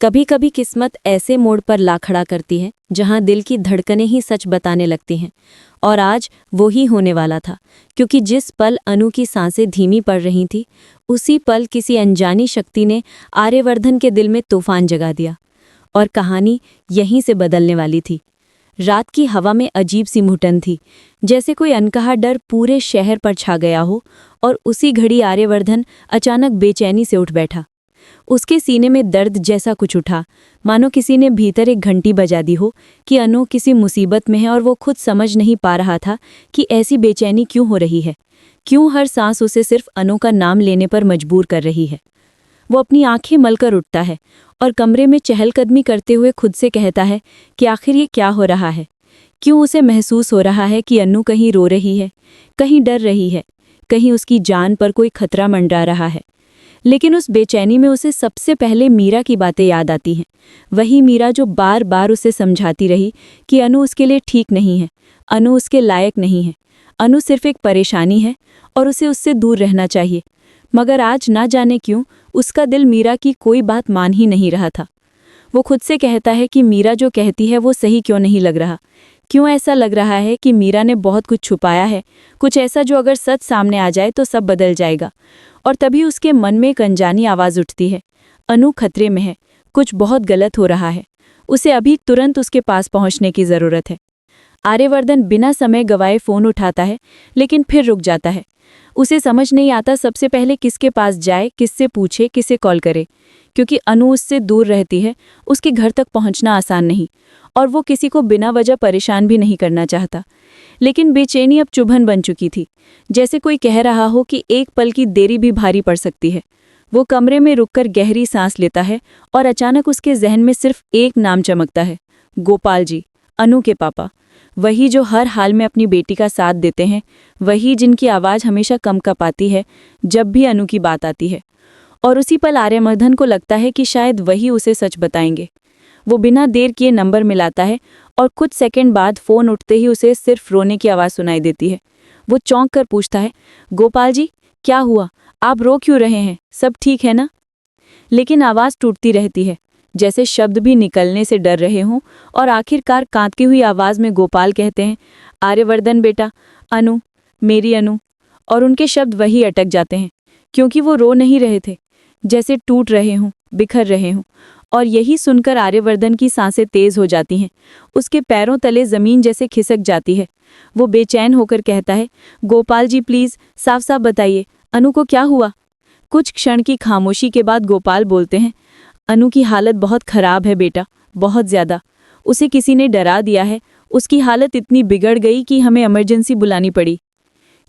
कभी कभी किस्मत ऐसे मोड़ पर ला खड़ा करती है जहां दिल की धड़कनें ही सच बताने लगती हैं। और आज वो ही होने वाला था, क्योंकि जिस पल अनु की सांसें धीमी पड़ रही थी, उसी पल किसी अनजानी शक्ति ने आर्यवर्धन के दिल में तूफान जगा दिया। और कहानी यहीं से बदलने वाली थी। रात की हवा में अजीब सी घुटन थी, जैसे कोई अनकहा डर पूरे शहर पर छा गया हो। और उसी घड़ी आर्यवर्धन अचानक बेचैनी से उठ बैठा। उसके सीने में दर्द जैसा कुछ उठा, मानो किसी ने भीतर एक घंटी बजा दी हो कि अनु किसी मुसीबत में है। और वो खुद समझ नहीं पा रहा था कि ऐसी बेचैनी क्यों हो रही है, क्यों हर सांस उसे सिर्फ अनु का नाम लेने पर मजबूर कर रही है। वो अपनी आंखें मलकर उठता है और कमरे में चहलकदमी करते हुए खुद से कहता है कि आखिर ये क्या हो रहा है। क्यों उसे महसूस हो रहा है कि अनु कहीं रो रही है, कहीं डर रही है, कहीं उसकी जान पर कोई खतरा मंडरा रहा है। लेकिन उस बेचैनी में उसे सबसे पहले मीरा की बातें याद आती हैं। वही मीरा जो बार बार उसे समझाती रही कि अनु उसके लिए ठीक नहीं है, अनु उसके लायक नहीं है, अनु सिर्फ एक परेशानी है और उसे उससे दूर रहना चाहिए। मगर आज ना जाने क्यों उसका दिल मीरा की कोई बात मान ही नहीं रहा था। वो खुद से कहता है कि मीरा जो कहती है वो सही क्यों नहीं लग रहा। क्यों ऐसा लग रहा है कि मीरा ने बहुत कुछ छुपाया है, कुछ ऐसा जो अगर सच सामने आ जाए तो सब बदल जाएगा। और तभी उसके मन में एक अनजानी आवाज़ उठती है, अनु खतरे में है, कुछ बहुत गलत हो रहा है, उसे अभी तुरंत उसके पास पहुंचने की ज़रूरत है। आर्यवर्धन बिना समय गवाए फ़ोन उठाता है, लेकिन फिर रुक जाता है। उसे समझ नहीं आता सबसे पहले किसके पास जाए, किससे पूछे, किसे कॉल करे। क्योंकि अनु उससे दूर रहती है, उसके घर तक पहुंचना आसान नहीं, और वो किसी को बिना वजह परेशान भी नहीं करना चाहता। लेकिन बेचैनी अब चुभन बन चुकी थी, जैसे कोई कह रहा हो कि एक पल की देरी भी भारी पड़ सकती है। वो कमरे में रुककर गहरी सांस लेता है और अचानक उसके जहन में सिर्फ एक नाम चमकता है, गोपाल जी, अनु के पापा। वही जो हर हाल में अपनी बेटी का साथ देते हैं, वही जिनकी आवाज़ हमेशा कंप आती है जब भी अनु की बात आती है। और उसी पल आर्यवर्धन को लगता है कि शायद वही उसे सच बताएंगे। वो बिना देर किए नंबर मिलाता है और कुछ सेकंड बाद फ़ोन उठते ही उसे सिर्फ रोने की आवाज़ सुनाई देती है। वो चौंक कर पूछता है, गोपाल जी, क्या हुआ? आप रो क्यों रहे हैं? सब ठीक है ना? लेकिन आवाज़ टूटती रहती है, जैसे शब्द भी निकलने से डर रहे हों। और आखिरकार कांपती हुई आवाज़ में गोपाल कहते हैं, आर्यवर्धन बेटा, अनु, मेरी अनु। और उनके शब्द वही अटक जाते हैं, क्योंकि वो रो नहीं रहे थे, जैसे टूट रहे हों, बिखर रहे हों। और यही सुनकर आर्यवर्धन की सांसें तेज हो जाती हैं, उसके पैरों तले ज़मीन जैसे खिसक जाती है। वो बेचैन होकर कहता है, गोपाल जी प्लीज़ साफ साफ बताइए, अनु को क्या हुआ? कुछ क्षण की खामोशी के बाद गोपाल बोलते हैं, अनु की हालत बहुत खराब है बेटा, बहुत ज़्यादा। उसे किसी ने डरा दिया है, उसकी हालत इतनी बिगड़ गई कि हमें इमरजेंसी बुलानी पड़ी।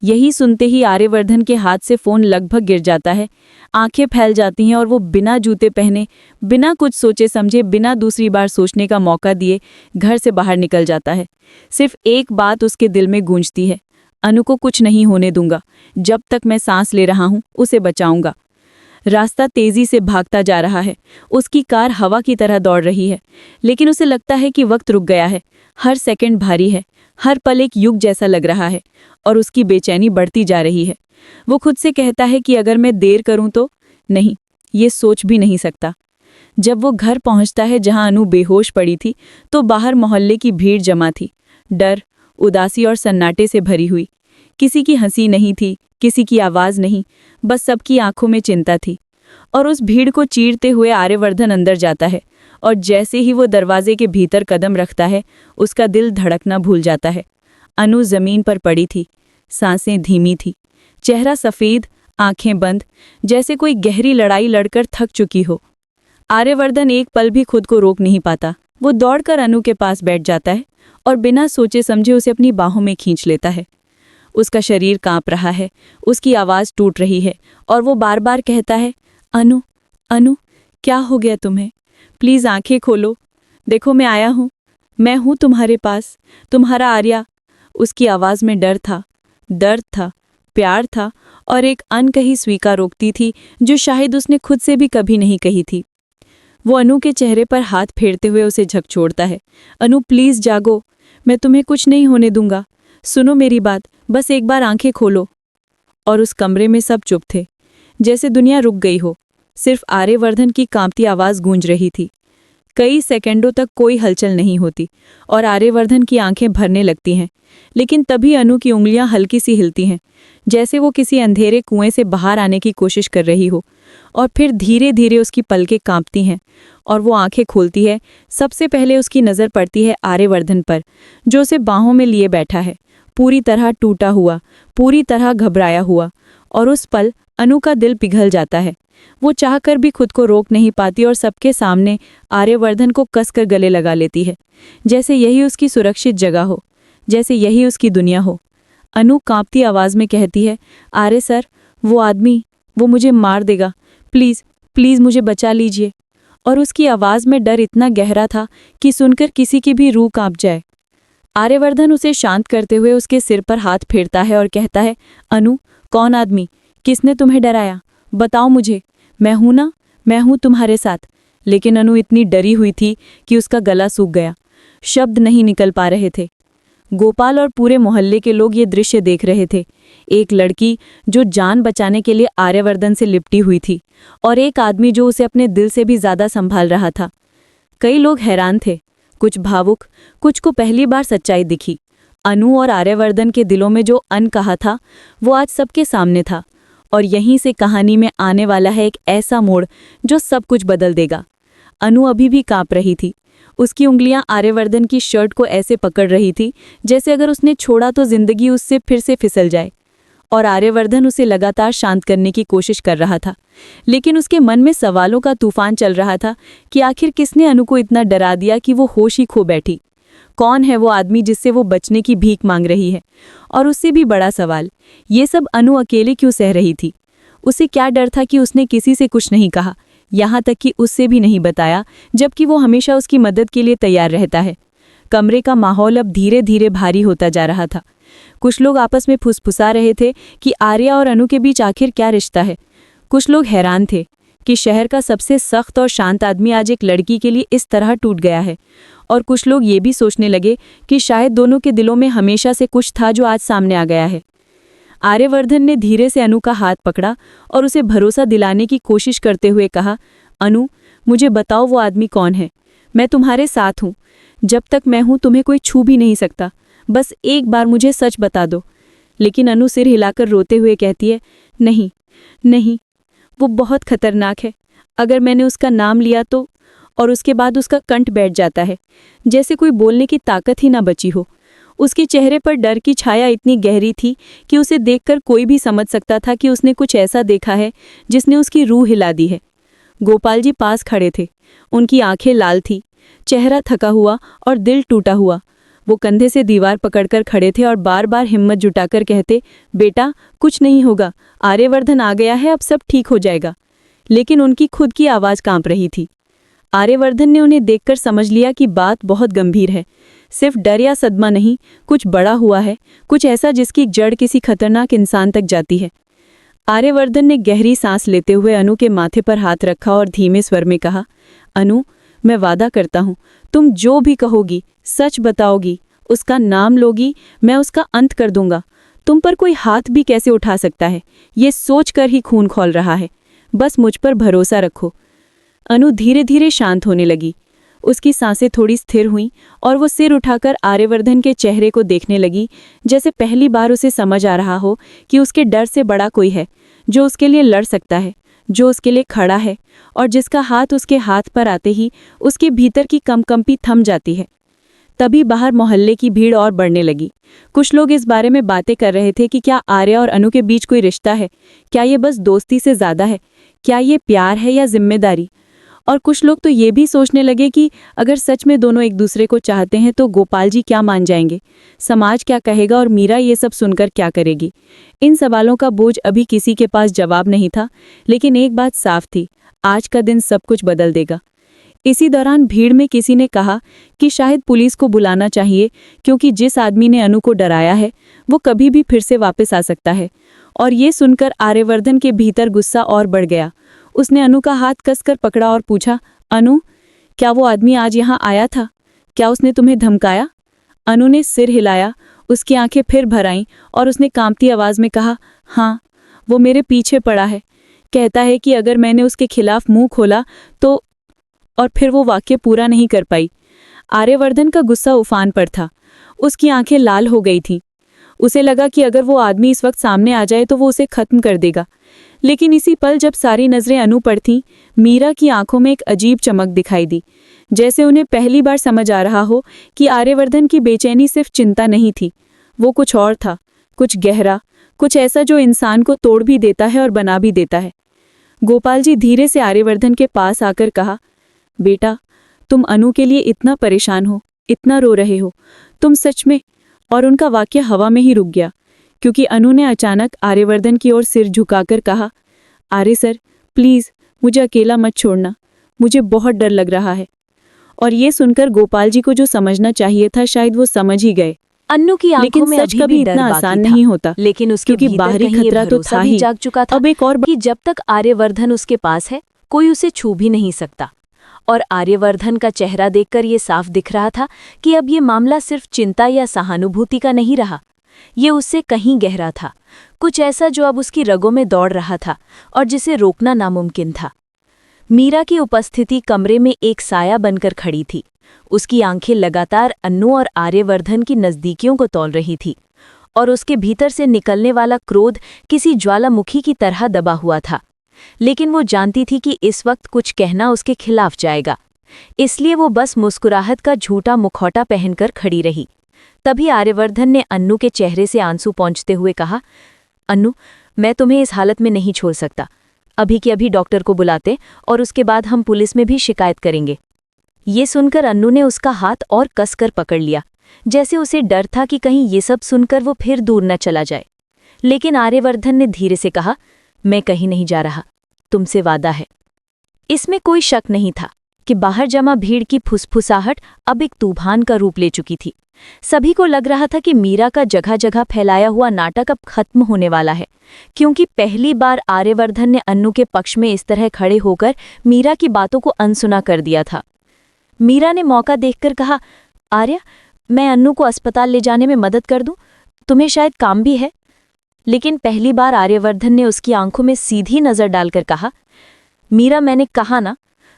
यही सुनते ही आर्यवर्धन के हाथ से फ़ोन लगभग गिर जाता है, आंखें फैल जाती हैं और वो बिना जूते पहने, बिना कुछ सोचे समझे, बिना दूसरी बार सोचने का मौका दिए घर से बाहर निकल जाता है। सिर्फ एक बात उसके दिल में गूंजती है, अनु को कुछ नहीं होने दूंगा, जब तक मैं सांस ले रहा हूँ उसे बचाऊंगा। रास्ता तेजी से भागता जा रहा है, उसकी कार हवा की तरह दौड़ रही है, लेकिन उसे लगता है कि वक्त रुक गया है। हर सेकंड भारी है, हर पल एक युग जैसा लग रहा है, और उसकी बेचैनी बढ़ती जा रही है। वो खुद से कहता है कि अगर मैं देर करूं तो नहीं, ये सोच भी नहीं सकता। जब वो घर पहुंचता है जहां अनु बेहोश पड़ी थी, तो बाहर मोहल्ले की भीड़ जमा थी, डर, उदासी और सन्नाटे से भरी हुई। किसी की हंसी नहीं थी, किसी की आवाज़ नहीं, बस सबकी आंखों में चिंता थी। और उस भीड़ को चीरते हुए आर्यवर्धन अंदर जाता है, और जैसे ही वो दरवाजे के भीतर कदम रखता है, उसका दिल धड़कना भूल जाता है। अनु ज़मीन पर पड़ी थी, सांसें धीमी थी, चेहरा सफ़ेद, आंखें बंद, जैसे कोई गहरी लड़ाई लड़कर थक चुकी हो। आर्यवर्धन एक पल भी खुद को रोक नहीं पाता। वो दौड़कर अनु के पास बैठ जाता है और बिना सोचे समझे उसे अपनी बाहों में खींच लेता है। उसका शरीर कांप रहा है, उसकी आवाज़ टूट रही है, और वो बार बार कहता है, अनु, अनु, क्या हो गया तुम्हें? प्लीज़ आंखें खोलो, देखो मैं आया हूँ, मैं हूँ तुम्हारे पास, तुम्हारा आर्या। उसकी आवाज़ में डर था, दर्द था, प्यार था, और एक अनकही स्वीकारोक्ति थी जो शायद उसने खुद से भी कभी नहीं कही थी। वो अनु के चेहरे पर हाथ फेरते हुए उसे झकझोरता है, अनु प्लीज़ जागो, मैं तुम्हें कुछ नहीं होने दूंगा, सुनो मेरी बात, बस एक बार आंखें खोलो। और उस कमरे में सब चुप थे, जैसे दुनिया रुक गई हो। सिर्फ आर्यवर्धन की कांपती आवाज गूंज रही थी। कई सेकंडों तक कोई हलचल नहीं होती और आर्यवर्धन की आंखें भरने लगती हैं, लेकिन तभी अनु की उंगलियां हल्की सी हिलती हैं, जैसे वो किसी अंधेरे कुएं से बाहर आने की कोशिश कर रही हो। और फिर धीरे धीरे उसकी पलकें कांपती हैं और वो आंखें खोलती है। सबसे पहले उसकी नज़र पड़ती है आर्यवर्धन पर, जो उसे बाहों में लिए बैठा है, पूरी तरह टूटा हुआ, पूरी तरह घबराया हुआ। और उस पल अनु का दिल पिघल जाता है। वो चाहकर भी खुद को रोक नहीं पाती और सबके सामने आर्यवर्धन को कसकर गले लगा लेती है, जैसे यही उसकी सुरक्षित जगह हो, जैसे यही उसकी दुनिया हो। अनु कांपती आवाज़ में कहती है, आर्य सर, वो आदमी, वो मुझे मार देगा, प्लीज़ प्लीज़ मुझे बचा लीजिए। और उसकी आवाज़ में डर इतना गहरा था कि सुनकर किसी की भी रूह कांप जाए। आर्यवर्धन उसे शांत करते हुए उसके सिर पर हाथ फेरता है और कहता है, अनु, कौन आदमी, किसने तुम्हें डराया, बताओ मुझे, मैं हूं ना, मैं हूं तुम्हारे साथ। लेकिन अनु इतनी डरी हुई थी कि उसका गला सूख गया, शब्द नहीं निकल पा रहे थे। गोपाल और पूरे मोहल्ले के लोग ये दृश्य देख रहे थे। एक लड़की जो जान बचाने के लिए आर्यवर्धन से लिपटी हुई थी और एक आदमी जो उसे अपने दिल से भी ज्यादा संभाल रहा था। कई लोग हैरान थे, कुछ भावुक, कुछ को पहली बार सच्चाई दिखी। अनु और आर्यवर्धन के दिलों में जो अनकहा था वो आज सबके सामने था। और यहीं से कहानी में आने वाला है एक ऐसा मोड़ जो सब कुछ बदल देगा। अनु अभी भी कांप रही थी। उसकी उंगलियां आर्यवर्धन की शर्ट को ऐसे पकड़ रही थी जैसे अगर उसने छोड़ा तो जिंदगी उससे फिर से फिसल जाए। और आर्यवर्धन उसे लगातार शांत करने की कोशिश कर रहा था, लेकिन उसके मन में सवालों का तूफान चल रहा था कि आखिर किसने अनु को इतना डरा दिया कि वो होश ही खो बैठी। कौन है वो आदमी जिससे वो बचने की भीख मांग रही है? और उससे भी बड़ा सवाल, ये सब अनु अकेले क्यों सह रही थी? उसे क्या डर था कि उसने किसी से कुछ नहीं कहा, यहाँ तक कि उससे भी नहीं बताया, जबकि वो हमेशा उसकी मदद के लिए तैयार रहता है। कमरे का माहौल अब धीरे धीरे भारी होता जा रहा था। कुछ लोग आपस में फुसफुसा रहे थे कि आर्या और अनु के बीच आखिर क्या रिश्ता है। कुछ लोग हैरान थे कि शहर का सबसे सख्त और शांत आदमी आज एक लड़की के लिए इस तरह टूट गया है। और कुछ लोग ये भी सोचने लगे कि शायद दोनों के दिलों में हमेशा से कुछ था जो आज सामने आ गया है। आर्यवर्धन ने धीरे से अनु का हाथ पकड़ा और उसे भरोसा दिलाने की कोशिश करते हुए कहा, अनु, मुझे बताओ वो आदमी कौन है? मैं तुम्हारे साथ हूँ। जब तक मैं हूँ तुम्हें कोई छू भी नहीं सकता। बस एक बार मुझे सच बता दो। लेकिन अनु सिर हिलाकर रोते हुए कहती है, नहीं नहीं, वो बहुत खतरनाक है। अगर मैंने उसका नाम लिया तो। और उसके बाद उसका कंठ बैठ जाता है, जैसे कोई बोलने की ताकत ही ना बची हो। उसके चेहरे पर डर की छाया इतनी गहरी थी कि उसे देखकर कोई भी समझ सकता था कि उसने कुछ ऐसा देखा है जिसने उसकी रूह हिला दी है। गोपाल जी पास खड़े थे। उनकी आंखें लाल थी, चेहरा थका हुआ और दिल टूटा हुआ। वो कंधे से दीवार पकड़कर खड़े थे और बार बार हिम्मत जुटाकर कहते, बेटा, कुछ नहीं होगा, आर्यवर्धन आ गया है, अब सब ठीक हो जाएगा। लेकिन उनकी खुद की आवाज़ कांप रही थी। आर्यवर्धन ने उन्हें देखकर समझ लिया कि बात बहुत गंभीर है। सिर्फ डर या सदमा नहीं, कुछ बड़ा हुआ है, कुछ ऐसा जिसकी जड़ किसी खतरनाक इंसान तक जाती है। आर्यवर्धन ने गहरी सांस लेते हुए अनु के माथे पर हाथ रखा और धीमे स्वर में कहा, अनु, मैं वादा करता हूँ, तुम जो भी कहोगी, सच बताओगी, उसका नाम लोगी, मैं उसका अंत कर दूंगा। तुम पर कोई हाथ भी कैसे उठा सकता है, ये सोचकर ही खून खौल रहा है। बस मुझ पर भरोसा रखो। अनु धीरे धीरे शांत होने लगी। उसकी सांसें थोड़ी स्थिर हुईं और वो सिर उठाकर आर्यवर्धन के चेहरे को देखने लगी, जैसे पहली बार उसे समझ आ रहा हो कि उसके डर से बड़ा कोई है, जो उसके लिए लड़ सकता है, जो उसके लिए खड़ा है और जिसका हाथ उसके हाथ पर आते ही उसके भीतर की कंपी थम जाती है। तभी बाहर मोहल्ले की भीड़ और बढ़ने लगी। कुछ लोग इस बारे में बातें कर रहे थे कि क्या आर्या और अनु के बीच कोई रिश्ता है, क्या ये बस दोस्ती से ज़्यादा है, क्या ये प्यार है या जिम्मेदारी। और कुछ लोग तो ये भी सोचने लगे कि अगर सच में दोनों एक दूसरे को चाहते हैं तो गोपाल जी क्या मान जाएंगे, समाज क्या कहेगा और मीरा ये सब सुनकर क्या करेगी। इन सवालों का बोझ अभी किसी के पास जवाब नहीं था, लेकिन एक बात साफ थी, आज का दिन सब कुछ बदल देगा। इसी दौरान भीड़ में किसी ने कहा कि शायद पुलिस को बुलाना चाहिए, क्योंकि जिस आदमी ने अनु को डराया है वो कभी भी फिर से वापस आ सकता है। और ये सुनकर आर्यवर्धन के भीतर गुस्सा और बढ़ गया। उसने अनु का हाथ कसकर पकड़ा और पूछा, अनु, क्या वो आदमी आज यहाँ आया था? क्या उसने तुम्हें धमकाया? अनु ने सिर हिलाया, उसकी आंखें फिर भर आईं और उसने कांपती आवाज में कहा, हाँ, वो मेरे पीछे पड़ा है। कहता है कि अगर मैंने उसके खिलाफ मुंह खोला तो, और फिर वो वाक्य पूरा नहीं कर पाई। आर्यवर्धन का गुस्सा उफान पर था। उसकी आंखें लाल हो गई थीं। उसे लगा कि अगर वो आदमी इस वक्त सामने आ जाए तो वो उसे खत्म कर देगा। लेकिन इसी पल जब सारी नजरें अनु पर थीं, मीरा की आंखों में एक अजीब चमक दिखाई दी, जैसे उन्हें पहली बार समझ आ रहा हो कि आर्यवर्धन की बेचैनी सिर्फ चिंता नहीं थी, वो कुछ और था, कुछ गहरा, कुछ ऐसा जो इंसान को तोड़ भी देता है और बना भी देता है। गोपाल जी धीरे से आर्यवर्धन के पास आकर कहा, बेटा, तुम अनु के लिए इतना परेशान हो, इतना रो रहे हो, तुम सच में। और उनका वाक्य हवा में ही रुक गया, क्योंकि अनु ने अचानक आर्यवर्धन की ओर सिर झुकाकर कहा, आर्य सर, प्लीज मुझे अकेला मत छोड़ना, मुझे बहुत डर लग रहा है। और ये सुनकर गोपाल जी को जो समझना चाहिए था शायद वो समझ ही गए। अन्नू की आंखों लेकिन में सच अभी कभी भी डर इतना बाकी आसान था, नहीं होता, लेकिन उसके क्योंकि भीतर बाहरी कहीं ये खतरा तो भरोसा था भी ही। जाग चुका था अब एक और कि जब तक आर्यवर्धन उसके पास है कोई उसे छू भी नहीं सकता। और आर्यवर्धन का चेहरा देखकर ये साफ दिख रहा था कि अब ये मामला सिर्फ चिंता या सहानुभूति का नहीं रहा, ये उससे कहीं गहरा था, कुछ ऐसा जो अब उसकी रगों में दौड़ रहा था और जिसे रोकना नामुमकिन था। मीरा की उपस्थिति कमरे में एक साया बनकर खड़ी थी। उसकी आंखें लगातार अन्नू और आर्यवर्धन की नज़दीकियों को तौल रही थी और उसके भीतर से निकलने वाला क्रोध किसी ज्वालामुखी की तरह दबा हुआ था। लेकिन वो जानती थी कि इस वक्त कुछ कहना उसके खिलाफ जाएगा, इसलिए वो बस मुस्कुराहट का झूठा मुखौटा पहनकर खड़ी रही। तभी आर्यवर्धन ने अन्नू के चेहरे से आंसू पोंछते हुए कहा, अन्नू, मैं तुम्हें इस हालत में नहीं छोड़ सकता। अभी के अभी डॉक्टर को बुलाते और उसके बाद हम पुलिस में भी शिकायत करेंगे। ये सुनकर अन्नू ने उसका हाथ और कसकर पकड़ लिया, जैसे उसे डर था कि कहीं ये सब सुनकर वो फिर दूर न चला जाए। लेकिन आर्यवर्धन ने धीरे से कहा, मैं कहीं नहीं जा रहा, तुमसे वादा है। इसमें कोई शक नहीं था कि बाहर जमा भीड़ की फुसफुसाहट अब एक तूफान का रूप ले चुकी थी। सभी को लग रहा था कि मीरा का जगह जगह फैलाया हुआ नाटक अब खत्म होने वाला है, क्योंकि पहली बार आर्यवर्धन ने अन्नू के पक्ष में इस तरह खड़े होकर मीरा की बातों को अनसुना कर दिया था। मीरा ने मौका देखकर कहा, आर्या, मैं अन्नू को अस्पताल ले जाने में मदद कर दूं, तुम्हें शायद काम भी है। लेकिन पहली बार आर्यवर्धन ने उसकी आंखों में सीधी नजर डालकर कहा, मीरा, मैंने कहा ना,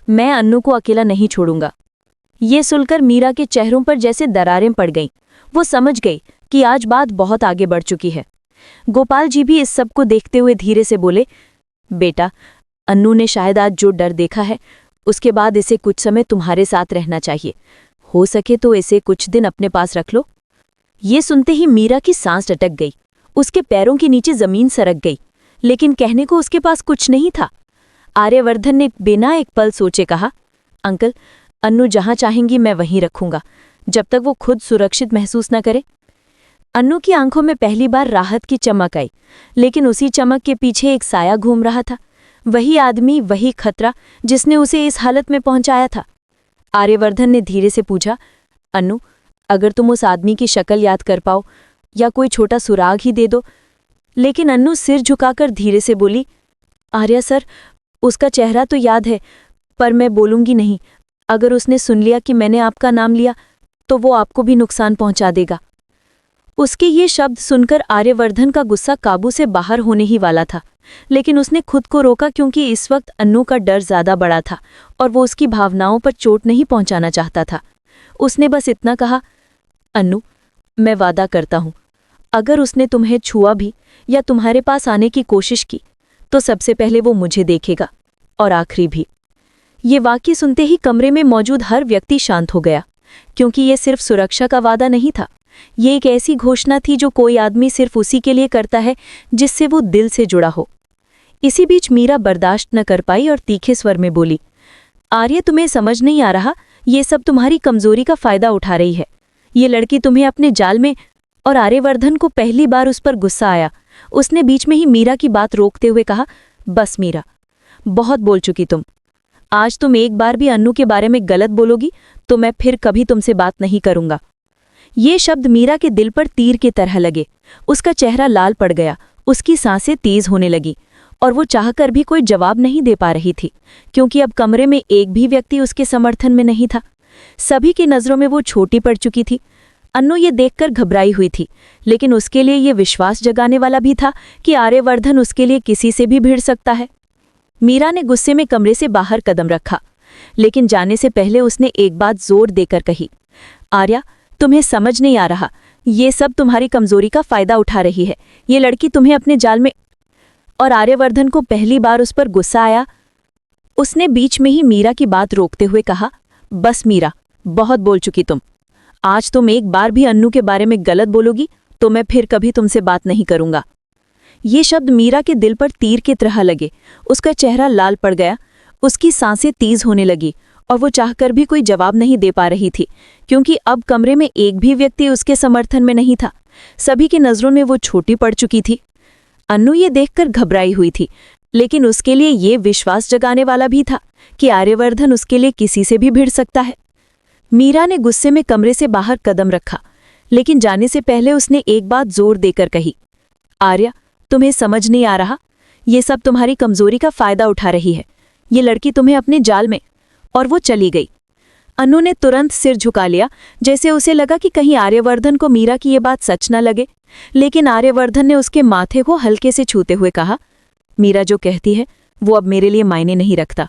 मैं अन्नू को अकेला नहीं छोड़ूंगा। ये सुनकर मीरा के चेहरों पर जैसे दरारें पड़ गईं। वो समझ गई कि आज बात बहुत आगे बढ़ चुकी है। गोपाल जी भी इस सब को देखते हुए धीरे से बोले, बेटा, अन्नू ने शायद आज जो डर देखा है, उसके बाद इसे कुछ समय तुम्हारे साथ रहना चाहिए। हो सके तो इसे कुछ दिन अपने पास रख लो। ये सुनते ही मीरा की सांस अटक गई, उसके पैरों के नीचे जमीन सरक गई, लेकिन कहने को उसके पास कुछ नहीं था। आर्यवर्धन ने बिना एक पल सोचे कहा, अंकल, अन्नू जहां चाहेंगी मैं वहीं रखूंगा, जब तक वो खुद सुरक्षित महसूस न करे। अन्नू की आंखों में पहली बार राहत की चमक आई, लेकिन उसी चमक के पीछे एक साया घूम रहा था, वही आदमी, वही खतरा जिसने उसे इस हालत में पहुंचाया था। आर्यवर्धन ने धीरे से पूछा, अन्नू, अगर तुम उस आदमी की शक्ल याद कर पाओ या कोई छोटा सुराग ही दे दो। लेकिन अन्नू सिर झुकाकर धीरे से बोली, आर्या सर, उसका चेहरा तो याद है, पर मैं बोलूंगी नहीं। अगर उसने सुन लिया कि मैंने आपका नाम लिया तो वो आपको भी नुकसान पहुंचा देगा। उसके ये शब्द सुनकर आर्यवर्धन का गुस्सा काबू से बाहर होने ही वाला था, लेकिन उसने खुद को रोका, क्योंकि इस वक्त अन्नू का डर ज्यादा बड़ा था और वो उसकी भावनाओं पर चोट नहीं पहुंचाना चाहता था। उसने बस इतना कहा, अन्नू, मैं वादा करता हूं, अगर उसने तुम्हें छुआ भी या तुम्हारे पास आने की कोशिश की तो सबसे पहले वो मुझे देखेगा और आखिरी भी। ये वाक्य सुनते ही कमरे में मौजूद हर व्यक्ति शांत हो गया, क्योंकि ये सिर्फ सुरक्षा का वादा नहीं था, ये एक ऐसी घोषणा थी जो कोई आदमी सिर्फ उसी के लिए करता है जिससे वो दिल से जुड़ा हो। इसी बीच मीरा बर्दाश्त न कर पाई और तीखे स्वर में बोली, आर्य, तुम्हें समझ नहीं आ रहा, ये सब तुम्हारी कमजोरी का फायदा उठा रही है। ये लड़की तुम्हें अपने जाल में। और आर्यवर्धन को पहली बार उस पर गुस्सा आया। उसने बीच में ही मीरा की बात रोकते हुए कहा, बस मीरा, बहुत बोल चुकी तुम। आज तुम एक बार भी अन्नू के बारे में गलत बोलोगी तो मैं फिर कभी तुमसे बात नहीं करूंगा। ये शब्द मीरा के दिल पर तीर की तरह लगे। उसका चेहरा लाल पड़ गया, उसकी सांसें तेज होने लगी और वो चाहकर भी कोई जवाब नहीं दे पा रही थी, क्योंकि अब कमरे में एक भी व्यक्ति उसके समर्थन में नहीं था। सभी की नज़रों में वो छोटी पड़ चुकी थी। अन्नू ये देखकर घबराई हुई थी, लेकिन उसके लिए ये विश्वास जगाने वाला भी था कि आर्यवर्धन उसके लिए किसी से भी भिड़ सकता है। मीरा ने गुस्से में कमरे से बाहर कदम रखा, लेकिन जाने से पहले उसने एक बात जोर देकर कही, आर्या, तुम्हें समझ नहीं आ रहा, ये सब तुम्हारी कमजोरी का फायदा उठा रही है। ये लड़की तुम्हें अपने जाल में। और आर्यवर्धन को पहली बार उस पर गुस्सा आया। उसने बीच में ही मीरा की बात रोकते हुए कहा, बस मीरा, बहुत बोल चुकी तुम। आज तुम एक बार भी अन्नू के बारे में गलत बोलोगी तो मैं फिर कभी तुमसे बात नहीं करूंगा। ये शब्द मीरा के दिल पर तीर की तरह लगे। उसका चेहरा लाल पड़ गया, उसकी सांसें तेज होने लगी और वो चाहकर भी कोई जवाब नहीं दे पा रही थी, क्योंकि अब कमरे में एक भी व्यक्ति उसके समर्थन में नहीं था। सभी की नजरों में वो छोटी पड़ चुकी थी। अन्नू ये देखकर घबराई हुई थी, लेकिन उसके लिए ये विश्वास जगाने वाला भी था कि आर्यवर्धन उसके लिए किसी से भी भिड़ सकता है। मीरा ने गुस्से में कमरे से बाहर कदम रखा, लेकिन जाने से पहले उसने एक बात जोर देकर कही, आर्या, तुम्हें समझ नहीं आ रहा, ये सब तुम्हारी कमजोरी का फायदा उठा रही है। ये लड़की तुम्हें अपने जाल में। और वो चली गई। अन्नू ने तुरंत सिर झुका लिया, जैसे उसे लगा कि कहीं आर्यवर्धन को मीरा की ये बात सच न लगे। लेकिन आर्यवर्धन ने उसके माथे को हल्के से छूते हुए कहा, मीरा जो कहती है वो अब मेरे लिए मायने नहीं रखता।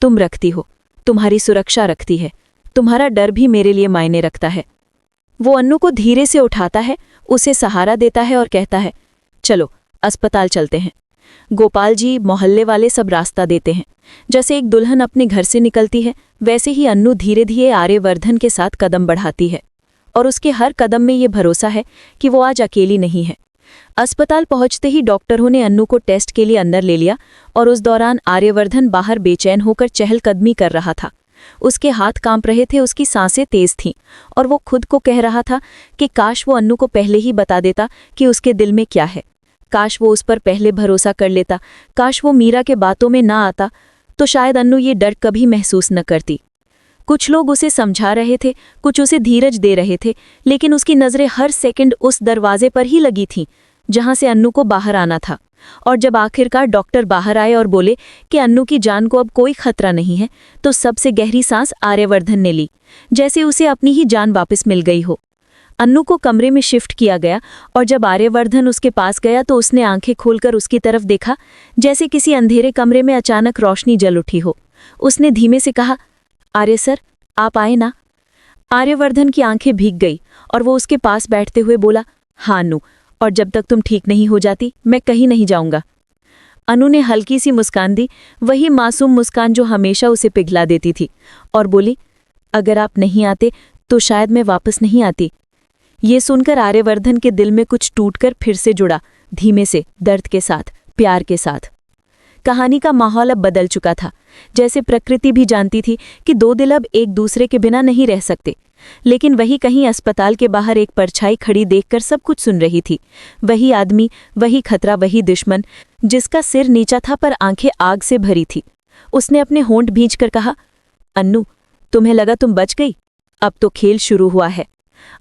तुम रखती हो, तुम्हारी सुरक्षा रखती है, तुम्हारा डर भी मेरे लिए मायने रखता है। वो अन्नू को धीरे से उठाता है, उसे सहारा देता है और कहता है, चलो अस्पताल चलते हैं। गोपाल जी, मोहल्ले वाले सब रास्ता देते हैं। जैसे एक दुल्हन अपने घर से निकलती है, वैसे ही अन्नू धीरे धीरे आर्यवर्धन के साथ कदम बढ़ाती है और उसके हर कदम में ये भरोसा है कि वो आज अकेली नहीं है। अस्पताल पहुंचते ही डॉक्टरों ने अन्नू को टेस्ट के लिए अंदर ले लिया और उस दौरान आर्यवर्धन बाहर बेचैन होकर चहलकदमी कर रहा था। उसके हाथ कांप रहे थे, उसकी सांसें तेज थीं और वो खुद को कह रहा था कि काश वो अन्नू को पहले ही बता देता कि उसके दिल में क्या है। काश वो उस पर पहले भरोसा कर लेता, काश वो मीरा के बातों में ना आता, तो शायद अन्नू ये डर कभी महसूस न करती। कुछ लोग उसे समझा रहे थे, कुछ उसे धीरज दे रहे थे, लेकिन उसकी नज़रें हर सेकंड उस दरवाजे पर ही लगी थीं जहां से अन्नू को बाहर आना था। और जब आखिरकार डॉक्टर बाहर आए और बोले कि अन्नू की जान को अब कोई खतरा नहीं है, तो सबसे गहरी सांस आर्यवर्धन ने ली, जैसे उसे अपनी ही जान वापस मिल गई हो। अन्नू को कमरे में शिफ्ट किया गया और जब आर्यवर्धन उसके पास गया तो उसने आंखें खोलकर उसकी तरफ देखा, जैसे किसी अंधेरे कमरे में अचानक रोशनी जल उठी हो। उसने धीमे से कहा, आर्य सर, आप आए ना। आर्यवर्धन की आंखें भीग गई और वो उसके पास बैठते हुए बोला, हाँ अन्नू, और जब तक तुम ठीक नहीं हो जाती मैं कहीं नहीं जाऊंगा। अन्नू ने हल्की सी मुस्कान दी, वही मासूम मुस्कान जो हमेशा उसे पिघला देती थी, और बोली, अगर आप नहीं आते तो शायद मैं वापस नहीं आती। ये सुनकर आर्यवर्धन के दिल में कुछ टूटकर फिर से जुड़ा, धीमे से, दर्द के साथ, प्यार के साथ। कहानी का माहौल अब बदल चुका था, जैसे प्रकृति भी जानती थी कि दो दिल अब एक दूसरे के बिना नहीं रह सकते। लेकिन वही कहीं अस्पताल के बाहर एक परछाई खड़ी देखकर सब कुछ सुन रही थी। वही आदमी, वही खतरा, वही दुश्मन, जिसका सिर नीचा था पर आंखें आग से भरी थी। उसने अपने होंठ भींचकर कहा, अन्नू, तुम्हें लगा तुम बच गई? अब तो खेल शुरू हुआ है।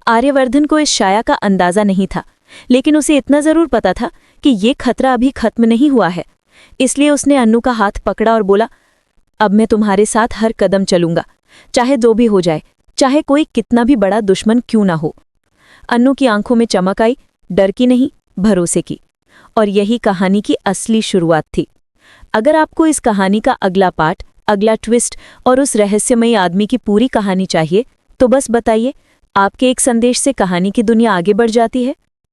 आर्यवर्धन को इस शाया का अंदाजा नहीं था, लेकिन उसे इतना जरूर पता था कि ये खतरा अभी खत्म नहीं हुआ है। इसलिए उसने अन्नू का हाथ पकड़ा और बोला, अब मैं तुम्हारे साथ हर कदम चलूंगा, चाहे जो भी हो जाए, चाहे कोई कितना भी बड़ा दुश्मन क्यों ना हो। अन्नू की आंखों में चमक आई, डर की नहीं, भरोसे की। और यही कहानी की असली शुरुआत थी। अगर आपको इस कहानी का अगला पार्ट, अगला ट्विस्ट और उस रहस्यमयी आदमी की पूरी कहानी चाहिए, तो बस बताइए। आपके एक संदेश से कहानी की दुनिया आगे बढ़ जाती है।